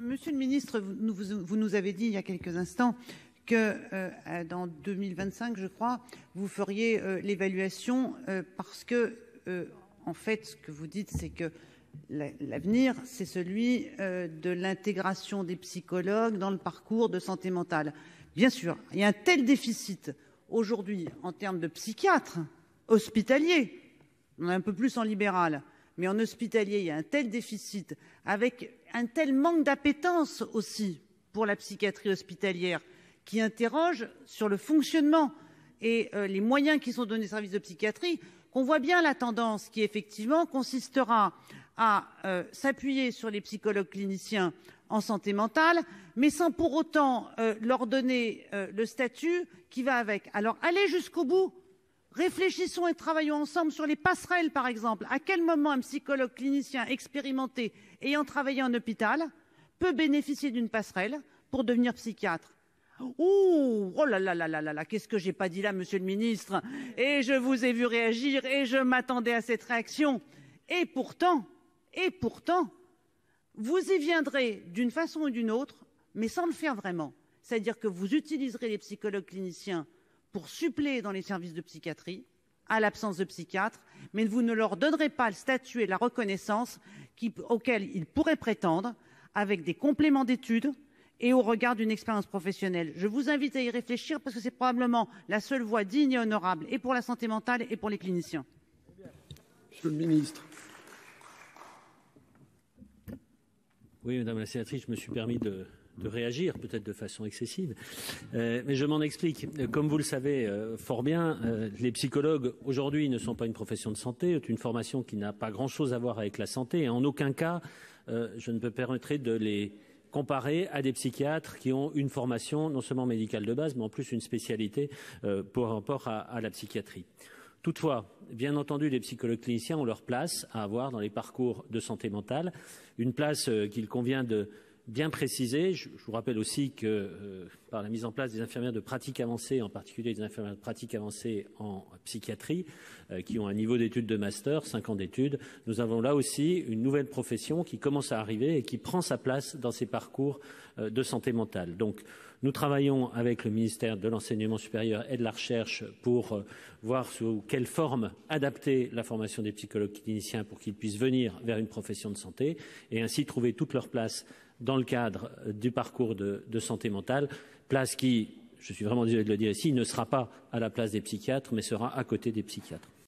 Monsieur le ministre, vous nous avez dit il y a quelques instants que dans 2025, je crois, vous feriez l'évaluation parce que, en fait, ce que vous dites, c'est que l'avenir, c'est celui de l'intégration des psychologues dans le parcours de santé mentale. Bien sûr, il y a un tel déficit aujourd'hui en termes de psychiatres hospitaliers, on a un peu plus en libéral, mais en hospitalier, il y a un tel déficit, avec un tel manque d'appétence aussi pour la psychiatrie hospitalière, qui interroge sur le fonctionnement et les moyens qui sont donnés aux services de psychiatrie, qu'on voit bien la tendance qui, effectivement, consistera à s'appuyer sur les psychologues cliniciens en santé mentale, mais sans pour autant leur donner le statut qui va avec. Alors, allez jusqu'au bout. Réfléchissons et travaillons ensemble sur les passerelles, par exemple. À quel moment un psychologue clinicien expérimenté ayant travaillé en hôpital peut bénéficier d'une passerelle pour devenir psychiatre? Oh là là là là là là, qu'est-ce que j'ai pas dit là, monsieur le ministre? Et je vous ai vu réagir et je m'attendais à cette réaction. Et pourtant, vous y viendrez d'une façon ou d'une autre, mais sans le faire vraiment. C'est-à-dire que vous utiliserez les psychologues cliniciens pour suppléer dans les services de psychiatrie, à l'absence de psychiatres, mais vous ne leur donnerez pas le statut et la reconnaissance auxquels ils pourraient prétendre, avec des compléments d'études et au regard d'une expérience professionnelle. Je vous invite à y réfléchir parce que c'est probablement la seule voie digne et honorable, et pour la santé mentale et pour les cliniciens. Monsieur le ministre. Oui, Madame la sénatrice, je me suis permis de réagir, peut-être de façon excessive, mais je m'en explique. Comme vous le savez fort bien, les psychologues aujourd'hui ne sont pas une profession de santé, c'est une formation qui n'a pas grand-chose à voir avec la santé, et en aucun cas je ne me permettrai de les comparer à des psychiatres qui ont une formation non seulement médicale de base, mais en plus une spécialité par rapport à la psychiatrie. Toutefois, bien entendu, les psychologues cliniciens ont leur place à avoir dans les parcours de santé mentale, une place qu'il convient de bien précisé. Je vous rappelle aussi que par la mise en place des infirmières de pratique avancée, en particulier des infirmières de pratique avancée en psychiatrie, qui ont un niveau d'études de master, 5 ans d'études, nous avons là aussi une nouvelle profession qui commence à arriver et qui prend sa place dans ces parcours de santé mentale. Donc nous travaillons avec le ministère de l'Enseignement supérieur et de la Recherche pour voir sous quelle forme adapter la formation des psychologues cliniciens pour qu'ils puissent venir vers une profession de santé et ainsi trouver toute leur place dans le cadre du parcours de santé mentale, place qui, je suis vraiment désolé de le dire ici, ne sera pas à la place des psychiatres, mais sera à côté des psychiatres.